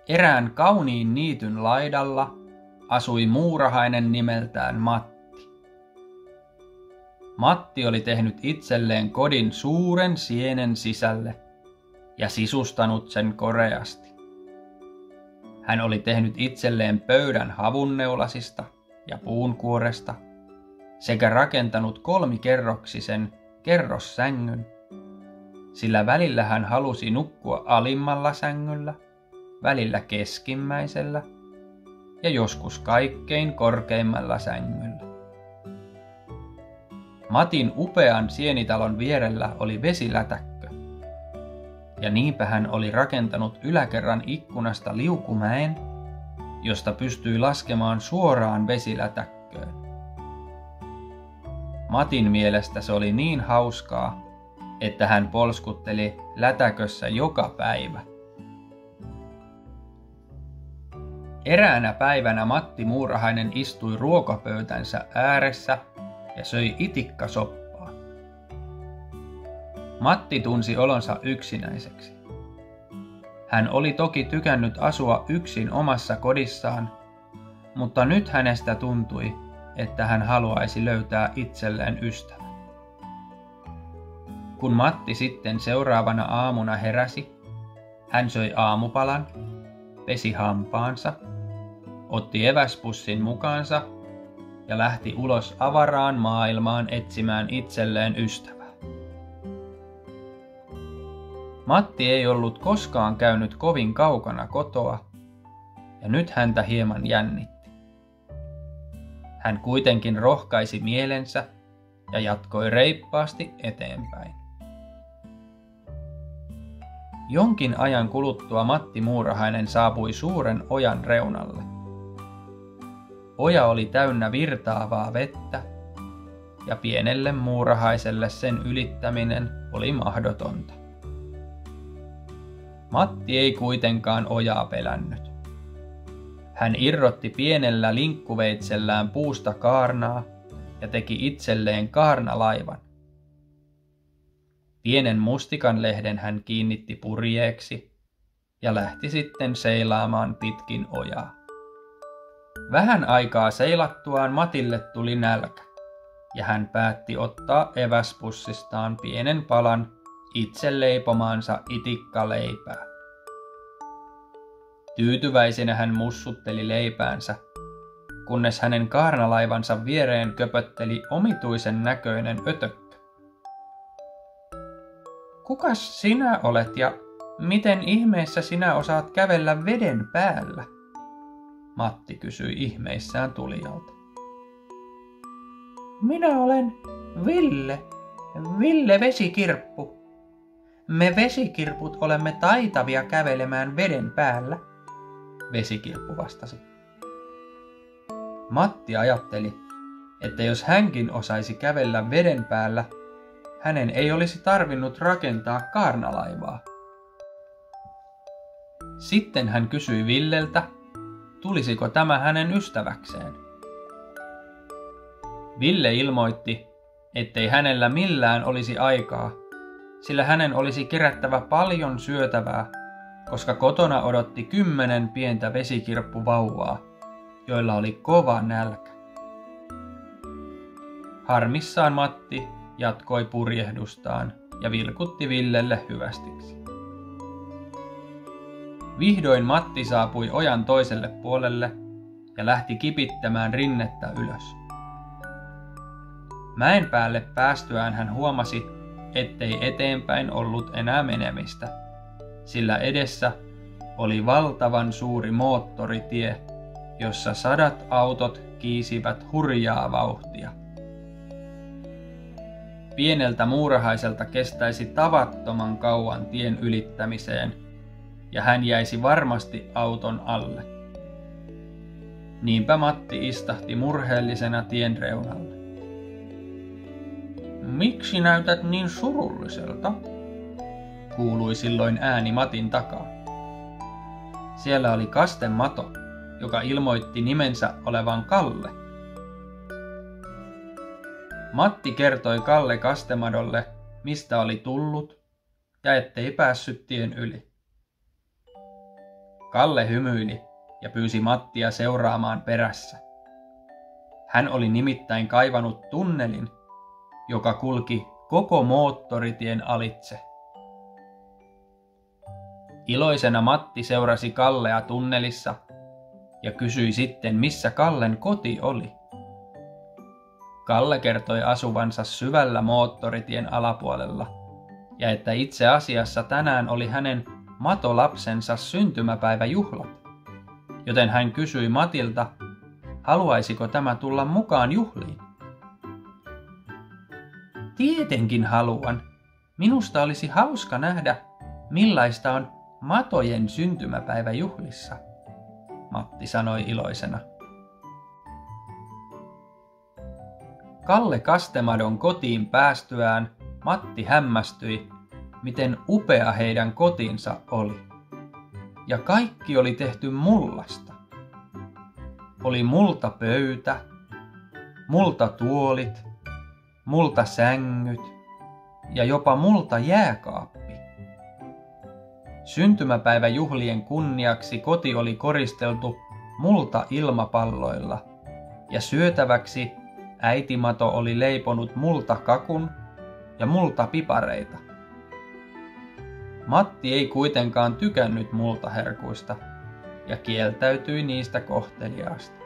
Erään kauniin niityn laidalla asui muurahainen nimeltään Matti. Matti oli tehnyt itselleen kodin suuren sienen sisälle ja sisustanut sen koreasti. Hän oli tehnyt itselleen pöydän havunneulasista ja puunkuoresta sekä rakentanut kolmikerroksisen kerrossängyn, sillä välillä hän halusi nukkua alimmalla sängyllä, välillä keskimmäisellä ja joskus kaikkein korkeimmalla sängyllä. Matin upean sienitalon vierellä oli vesilätäkkö, ja niinpä hän oli rakentanut yläkerran ikkunasta liukumäen, josta pystyi laskemaan suoraan vesilätäkköön. Matin mielestä se oli niin hauskaa, että hän polskutteli lätäkössä joka päivä. Eräänä päivänä Matti Muurahainen istui ruokapöytänsä ääressä ja söi itikkasoppaa. Matti tunsi olonsa yksinäiseksi. Hän oli toki tykännyt asua yksin omassa kodissaan, mutta nyt hänestä tuntui, että hän haluaisi löytää itselleen ystävän. Kun Matti sitten seuraavana aamuna heräsi, hän söi aamupalan, pesi hampaansa, otti eväspussin mukaansa ja lähti ulos avaraan maailmaan etsimään itselleen ystävää. Matti ei ollut koskaan käynyt kovin kaukana kotoa, ja nyt häntä hieman jännitti. Hän kuitenkin rohkaisi mielensä ja jatkoi reippaasti eteenpäin. Jonkin ajan kuluttua Matti Muurahainen saapui suuren ojan reunalle. Oja oli täynnä virtaavaa vettä, ja pienelle muurahaiselle sen ylittäminen oli mahdotonta. Matti ei kuitenkaan ojaa pelännyt. Hän irrotti pienellä linkkuveitsellään puusta kaarnaa ja teki itselleen kaarnalaivan. Pienen mustikanlehden hän kiinnitti purjeeksi ja lähti sitten seilaamaan pitkin ojaa. Vähän aikaa seilattuaan Matille tuli nälkä, ja hän päätti ottaa eväspussistaan pienen palan itse leipomaansa itikkaleipää. Tyytyväisenä hän mussutteli leipäänsä, kunnes hänen kaarnalaivansa viereen köpötteli omituisen näköinen ötökkö. Kukas sinä olet ja miten ihmeessä sinä osaat kävellä veden päällä? Matti kysyi ihmeissään tulijalta. Minä olen Ville Vesikirppu. Me vesikirput olemme taitavia kävelemään veden päällä, Vesikirppu vastasi. Matti ajatteli, että jos hänkin osaisi kävellä veden päällä, hänen ei olisi tarvinnut rakentaa kaarnalaivaa. Sitten hän kysyi Villeltä, tulisiko tämä hänen ystäväkseen. Ville ilmoitti, ettei hänellä millään olisi aikaa, sillä hänen olisi kerättävä paljon syötävää, koska kotona odotti 10 pientä vesikirppuvauvaa, joilla oli kova nälkä. Harmissaan Matti jatkoi purjehdustaan ja vilkutti Villelle hyvästiksi. Vihdoin Matti saapui ojan toiselle puolelle ja lähti kipittämään rinnettä ylös. Mäen päälle päästyään hän huomasi, ettei eteenpäin ollut enää menemistä, sillä edessä oli valtavan suuri moottoritie, jossa 100 autot kiisivät hurjaa vauhtia. Pieneltä muurahaiselta kestäisi tavattoman kauan tien ylittämiseen, ja hän jäisi varmasti auton alle. Niinpä Matti istahti murheellisena tien reunalle. Miksi näytät niin surulliselta? Kuului silloin ääni Matin takaa. Siellä oli kastemato, joka ilmoitti nimensä olevan Kalle. Matti kertoi Kalle kastemadolle, mistä oli tullut ja ettei päässyt tien yli. Kalle hymyili ja pyysi Mattia seuraamaan perässä. Hän oli nimittäin kaivanut tunnelin, joka kulki koko moottoritien alitse. Iloisena Matti seurasi Kallea tunnelissa ja kysyi sitten, missä Kallen koti oli. Kalle kertoi asuvansa syvällä moottoritien alapuolella ja että itse asiassa tänään oli hänen matolapsensa syntymäpäiväjuhlat, joten hän kysyi Matilta, haluaisiko tämä tulla mukaan juhliin. Tietenkin haluan. Minusta olisi hauska nähdä, millaista on matojen syntymäpäiväjuhlissa, Matti sanoi iloisena. Kalle Kastemadon kotiin päästyään Matti hämmästyi, miten upea heidän kotinsa oli. Ja kaikki oli tehty mullasta. Oli multapöytä, multatuolit, multasängyt ja jopa multajääkaappi. Syntymäpäiväjuhlien kunniaksi koti oli koristeltu multailmapalloilla ja syötäväksi äitimato oli leiponut multakakun ja multapipareita. Matti ei kuitenkaan tykännyt multaherkuista ja kieltäytyi niistä kohteliaasti.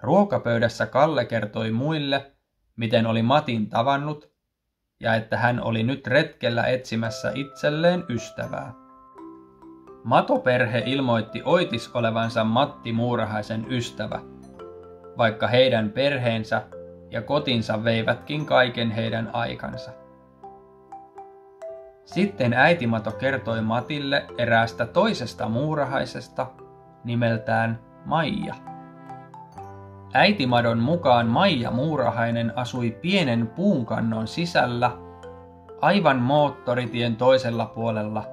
Ruokapöydässä Kalle kertoi muille, miten oli Matin tavannut ja että hän oli nyt retkellä etsimässä itselleen ystävää. Matoperhe ilmoitti Oitis olevansa Matti Muurahaisen ystävä, vaikka heidän perheensä ja kotinsa veivätkin kaiken heidän aikansa. Sitten äitimato kertoi Matille eräästä toisesta muurahaisesta nimeltään Maija. Äitimadon mukaan Maija Muurahainen asui pienen puunkannon sisällä aivan moottoritien toisella puolella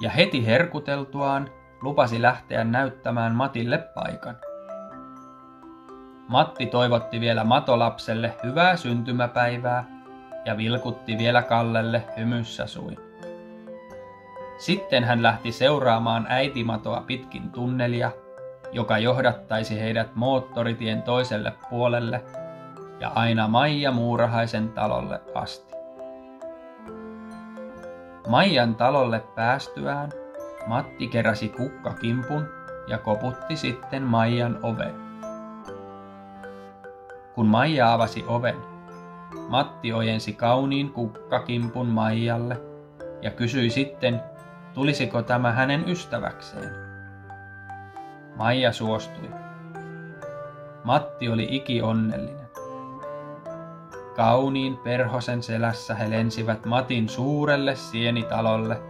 ja heti herkuteltuaan lupasi lähteä näyttämään Matille paikan. Matti toivotti vielä matolapselle hyvää syntymäpäivää ja vilkutti vielä Kallelle hymyssä suin. Sitten hän lähti seuraamaan äitimatoa pitkin tunnelia, joka johdattaisi heidät moottoritien toiselle puolelle ja aina Maija Muurahaisen talolle asti. Maijan talolle päästyään Matti keräsi kukkakimpun ja koputti sitten Maijan oveen. Kun Maija avasi oven, Matti ojensi kauniin kukkakimpun Maijalle ja kysyi sitten, tulisiko tämä hänen ystäväkseen. Maija suostui. Matti oli ikionnellinen. Kauniin perhosen selässä he lensivät Matin suurelle sienitalolle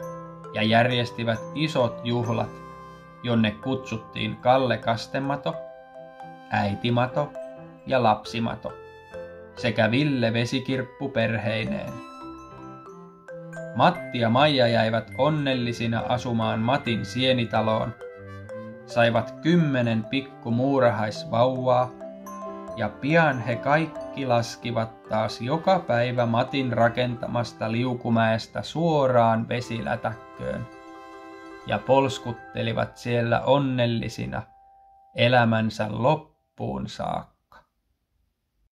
ja järjestivät isot juhlat, jonne kutsuttiin Kalle Kastemato, äitimato ja lapsimato sekä Ville Vesikirppu perheineen. Matti ja Maija jäivät onnellisina asumaan Matin sienitaloon, saivat 10 pikku muurahaisvauvaa ja pian he kaikki laskivat taas joka päivä Matin rakentamasta liukumäestä suoraan vesilätäkköön ja polskuttelivat siellä onnellisina elämänsä loppuun saakka.